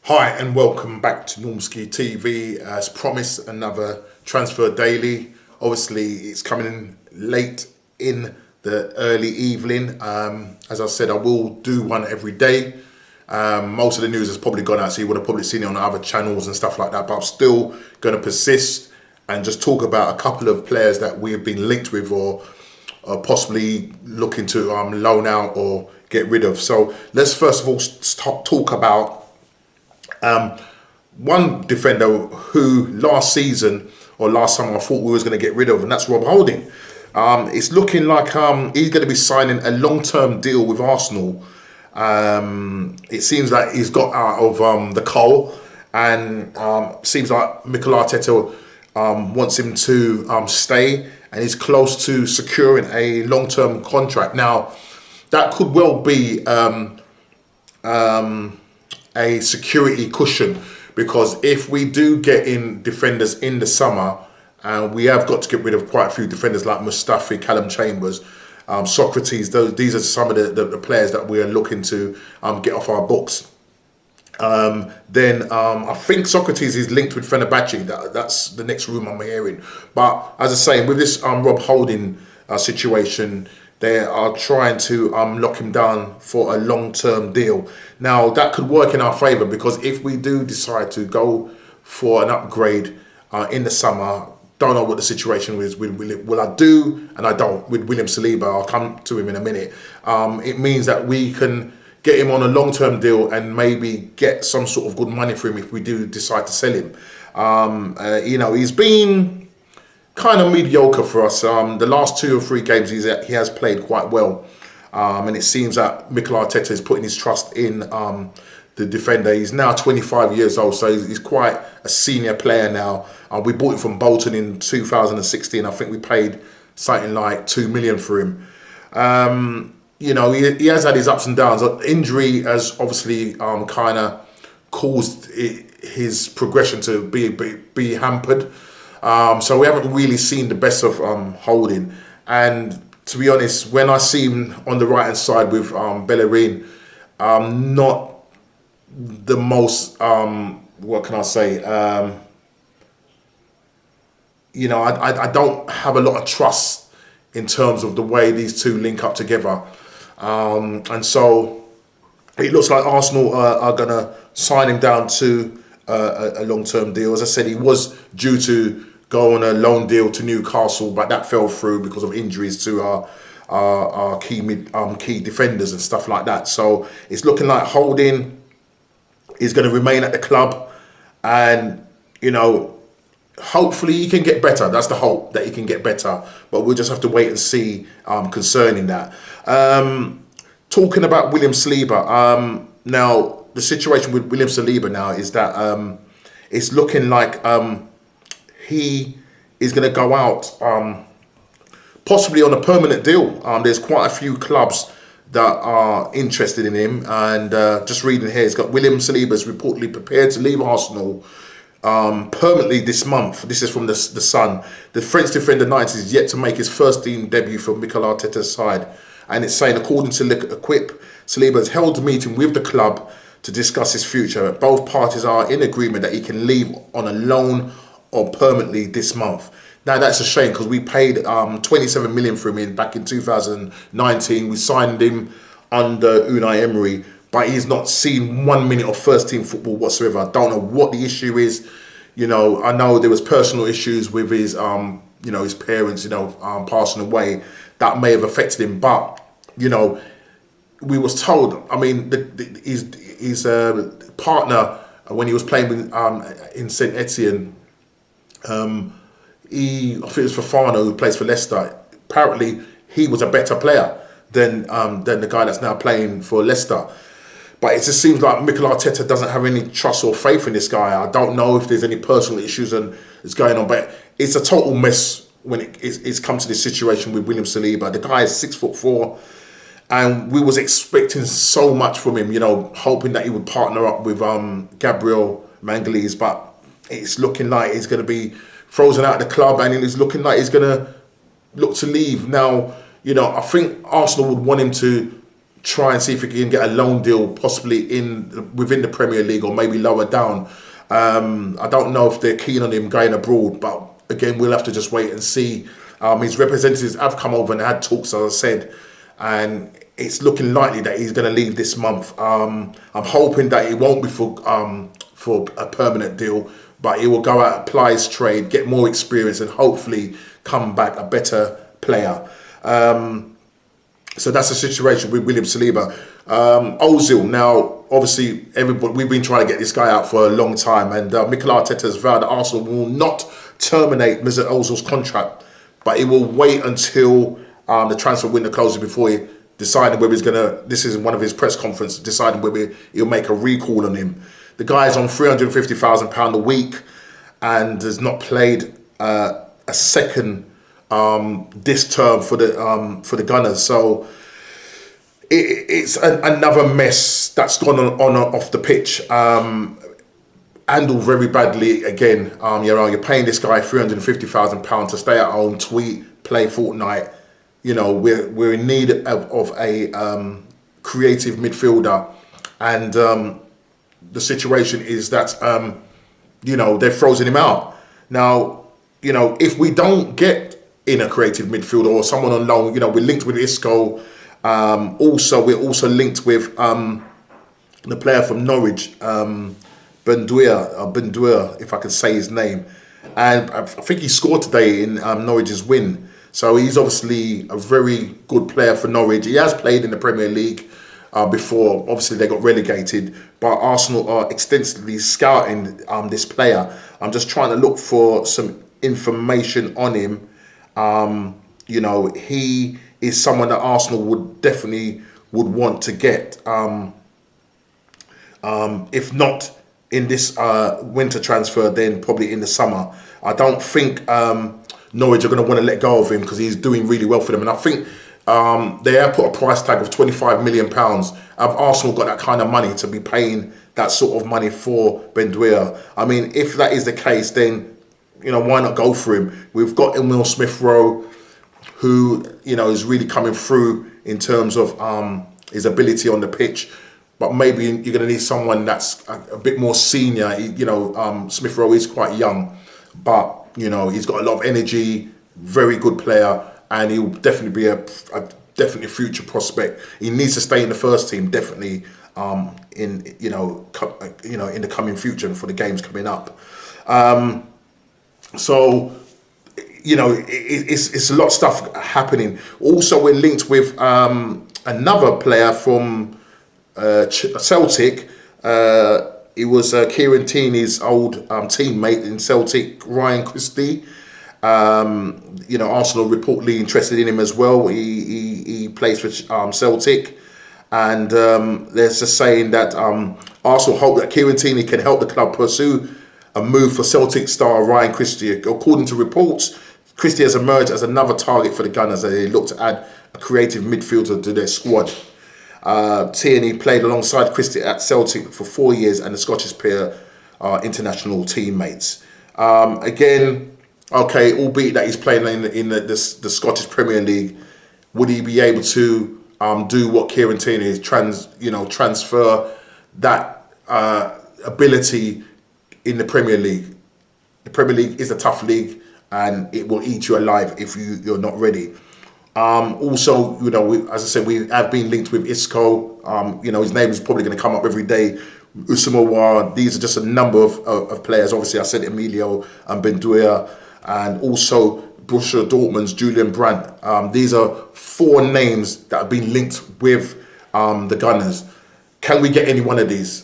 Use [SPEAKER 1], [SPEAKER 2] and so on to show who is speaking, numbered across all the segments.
[SPEAKER 1] Hi and welcome back to Normski TV. As promised, another transfer daily. Obviously, it's coming in late in the early evening. As I said, I will do one every day. Most of the news has probably gone out, so you would have probably seen it on other channels and stuff like that. But I'm still going to persist and just talk about a couple of players that we have been linked with or possibly looking to loan out or get rid of. So let's first of all talk about one defender who last season or last summer I thought we was going to get rid of, and that's Rob Holding. It's looking like he's going to be signing a long-term deal with Arsenal. It seems like he's got out of the coal, and seems like Mikel Arteta wants him to stay, and he's close to securing a long-term contract. Now, that could well be a security cushion, because if we do get in defenders in the summer, and we have got to get rid of quite a few defenders like Mustafi, Callum Chambers, Socrates, these are some of the players that we are looking to get off our books. Then I think Socrates is linked with Fenerbahce. That's the next rumour I'm hearing. But as I say, with this Rob Holding situation, they are trying to lock him down for a long-term deal. Now, that could work in our favour, because if we do decide to go for an upgrade in the summer, don't know what the situation is with William. Well, I do and I don't with William Saliba. I'll come to him in a minute. It means that we can get him on a long-term deal and maybe get some sort of good money for him if we do decide to sell him. He's been kind of mediocre for us. The last 2 or 3 games he has played quite well, and it seems that Mikel Arteta is putting his trust in the defender. He's now 25 years old, so he's quite a senior player now. We bought him from Bolton in 2016. I think we paid something like 2 million for him. He has had his ups and downs. Injury has obviously kind of caused his progression to be hampered. So we haven't really seen the best of Holding. And to be honest, when I see him on the right hand side with Bellerin, not the most, what can I say? I don't have a lot of trust in terms of the way these two link up together. And so it looks like Arsenal are going to sign him down to a long-term deal. As I said, he was due to go on a loan deal to Newcastle, but that fell through because of injuries to our key defenders and stuff like that. So it's looking like Holding is going to remain at the club, and hopefully he can get better. That's the hope, that he can get better, but we'll just have to wait and see concerning that. Talking about William Saliba, now the situation with William Saliba now is that it's looking like he is going to go out possibly on a permanent deal. There's quite a few clubs that are interested in him, and just reading here, it's got William Saliba is reportedly prepared to leave Arsenal permanently this month. This is from the Sun. The French defender 90 is yet to make his first team debut for Mikel Arteta's side, and it's saying, according to Equip, Saliba has held a meeting with the club to discuss his future. Both parties are in agreement that he can leave on a loan or permanently this month. Now, that's a shame, because we paid 27 million for him back in 2019. We signed him under Unai Emery, but he's not seen 1 minute of first team football whatsoever. I don't know what the issue is. I know there was personal issues with his his parents passing away that may have affected him, but we was told, his partner, when he was playing with, in St Etienne, I think it was Fofana, who plays for Leicester. Apparently, he was a better player than the guy that's now playing for Leicester. But it just seems like Mikel Arteta doesn't have any trust or faith in this guy. I don't know if there's any personal issues and it's going on, but it's a total mess when it's come to this situation with William Saliba. The guy is 6'4", and we was expecting so much from him. Hoping that he would partner up with Gabriel Magalhaes, but it's looking like he's going to be frozen out of the club, and it's looking like he's going to look to leave. Now, I think Arsenal would want him to try and see if he can get a loan deal, possibly within the Premier League or maybe lower down. I don't know if they're keen on him going abroad, but again, we'll have to just wait and see. His representatives have come over and had talks, as I said, and it's looking likely that he's going to leave this month. I'm hoping that it won't be for a permanent deal, but he will go out, apply his trade, get more experience, and hopefully come back a better player. So that's the situation with William Saliba. Ozil, now, obviously, we've been trying to get this guy out for a long time, and Mikel Arteta has vowed that Arsenal will not terminate Mesut Ozil's contract, but he will wait until the transfer window closes before he decided whether he's going to, this is in one of his press conferences, deciding whether he'll make a recall on him. The guy's on £350,000 a week and has not played a second this term for the Gunners. So it's another mess that's gone on off the pitch. Handled very badly again. You're paying this guy £350,000 to stay at home, tweet, play Fortnite. We're in need of a creative midfielder, and the situation is that they've frozen him out. Now, if we don't get in a creative midfielder or someone on loan, we're linked with Isco. We're also linked with the player from Norwich, Benduia, if I can say his name. And I think he scored today in Norwich's win. So he's obviously a very good player for Norwich. He has played in the Premier League before. Obviously, they got relegated. But Arsenal are extensively scouting this player. I'm just trying to look for some information on him. He is someone that Arsenal would want to get. If not in this winter transfer, then probably in the summer. I don't think Norwich are going to want to let go of him because he's doing really well for them. And I think they have put a price tag of £25 million. Have Arsenal got that kind of money to be paying that sort of money for Benduia? I mean, if that is the case, then why not go for him? We've got Emil Smith-Rowe, who is really coming through in terms of his ability on the pitch. But maybe you're going to need someone that's a bit more senior. Smith-Rowe is quite young, but he's got a lot of energy, very good player, and he'll definitely be a definitely future prospect. He needs to stay in the first team, definitely in the coming future and for the games coming up. So it's a lot of stuff happening. Also, we're linked with another player from Celtic. He was Kieran Tierney's old teammate in Celtic, Ryan Christie. Arsenal reportedly interested in him as well. He plays for Celtic, and there's a saying that Arsenal hope that Kieran Tierney can help the club pursue a move for Celtic star Ryan Christie. According to reports, Christie has emerged as another target for the Gunners as they look to add a creative midfielder to their squad. Tierney played alongside Christie at Celtic for 4 years, and the Scottish pair are international teammates. Again, okay, albeit that he's playing in the Scottish Premier League, would he be able to do what Kieran Tierney is, transfer that ability in the Premier League? The Premier League is a tough league, and it will eat you alive if you're not ready. Also, as I said, we have been linked with Isco. His name is probably going to come up every day. Usamoah. These are just a number of players. Obviously, I said Emilio and Benduia, and also Borussia Dortmund's Julian Brandt. These are 4 names that have been linked with the Gunners. Can we get any one of these?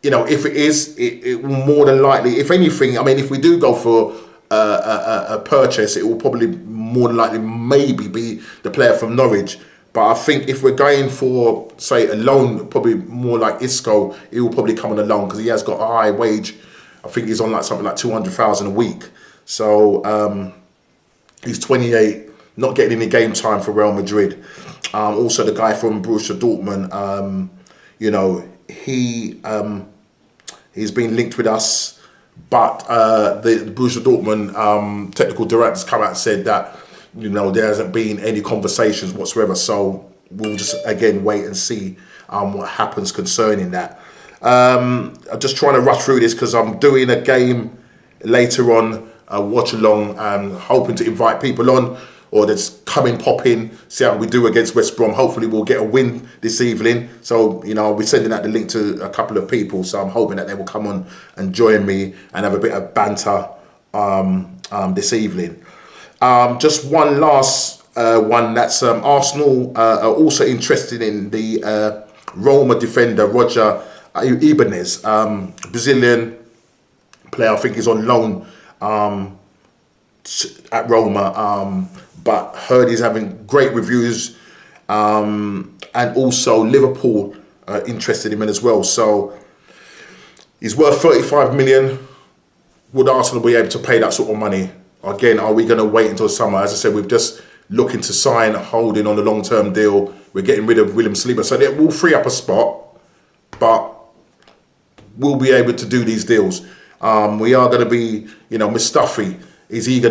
[SPEAKER 1] If it is, it will more than likely, if anything, I mean, if we do go for a purchase, it will probably more than likely maybe be the player from Norwich. But I think if we're going for, say, a loan, probably more like Isco, he will probably come on a loan because he has got a high wage. I think he's on something like 200,000 a week. So he's 28, not getting any game time for Real Madrid. Also, the guy from Borussia Dortmund, he's been linked with us, but the Borussia Dortmund technical directors come out and said that there hasn't been any conversations whatsoever. So we'll just again wait and see what happens concerning that. I'm just trying to rush through this because I'm doing a game later on, a watch along, and hoping to invite people on or just come in, pop in, see how we do against West Brom. Hopefully we'll get a win this evening. So, you know, I'll be sending out the link to a couple of people. So I'm hoping that they will come on and join me and have a bit of banter this evening. Just one last one, that's Arsenal are also interested in the Roma defender Roger Ibanez, Brazilian player. I think he's on loan at Roma, but heard he's having great reviews, and also Liverpool interested in him as well. So he's worth 35 million. Would Arsenal be able to pay that sort of money? Again, are we going to wait until summer? As I said, we've just looking to sign Holding on a long-term deal. We're getting rid of William Saliba, so that will free up a spot, but we'll be able to do these deals. We are going to be, you know, Mustafi is eager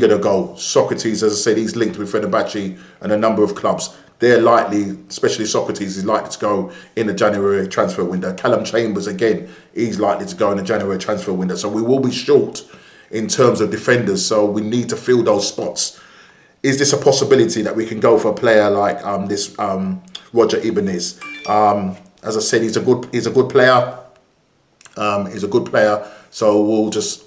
[SPEAKER 1] to go. Socrates, as I said, he's linked with Fenerbahce and a number of clubs. They're likely, especially Socrates, is likely to go in the January transfer window. Callum Chambers, again, he's likely to go in the January transfer window. So we will be short in terms of defenders. So we need to fill those spots. Is this a possibility that we can go for a player like this Roger Ibanez? As I said, he's a good player. He's a good player. So we'll just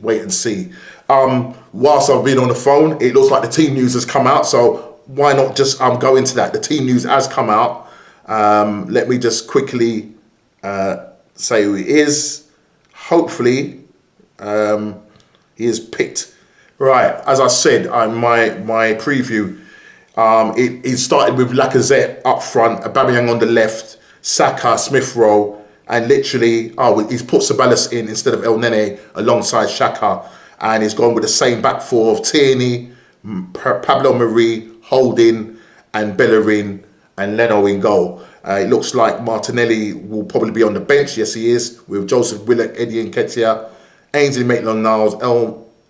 [SPEAKER 1] wait and see. Whilst I've been on the phone, it looks like the team news has come out. So why not just go into that? The team news has come out. Let me just quickly say who he is. Hopefully, he is picked. Right, as I said, my preview, it started with Lacazette up front, Aubameyang on the left, Saka, Smith Rowe, and literally, he's put Ceballos in instead of El Nene alongside Xhaka, and he's gone with the same back four of Tierney, Pablo Mari, Holding, and Bellerin, and Leno in goal. It looks like Martinelli will probably be on the bench. Yes, he is, with Joseph Willock, Eddie Nketiah, Ainsley Maitland-Niles,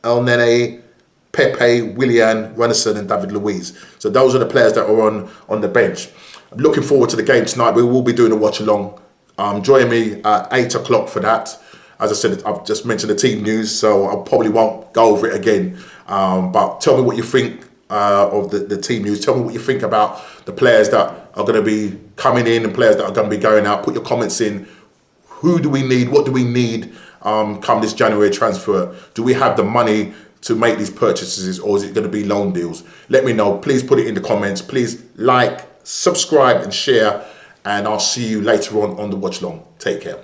[SPEAKER 1] El Nene, Pepe, Willian, Runnison, and David Luiz. So those are the players that are on the bench. I'm looking forward to the game tonight. We will be doing a watch along. Join me at 8 o'clock for that. As I said, I've just mentioned the team news, so I probably won't go over it again. But tell me what you think of the team news. Tell me what you think about the players that are going to be coming in and players that are going to be going out. Put your comments in. Who do we need? What do we need come this January transfer? Do we have the money to make these purchases, or is it going to be loan deals? Let me know. Please put it in the comments. Please like, subscribe and share, and I'll see you later on the watch long. Take care.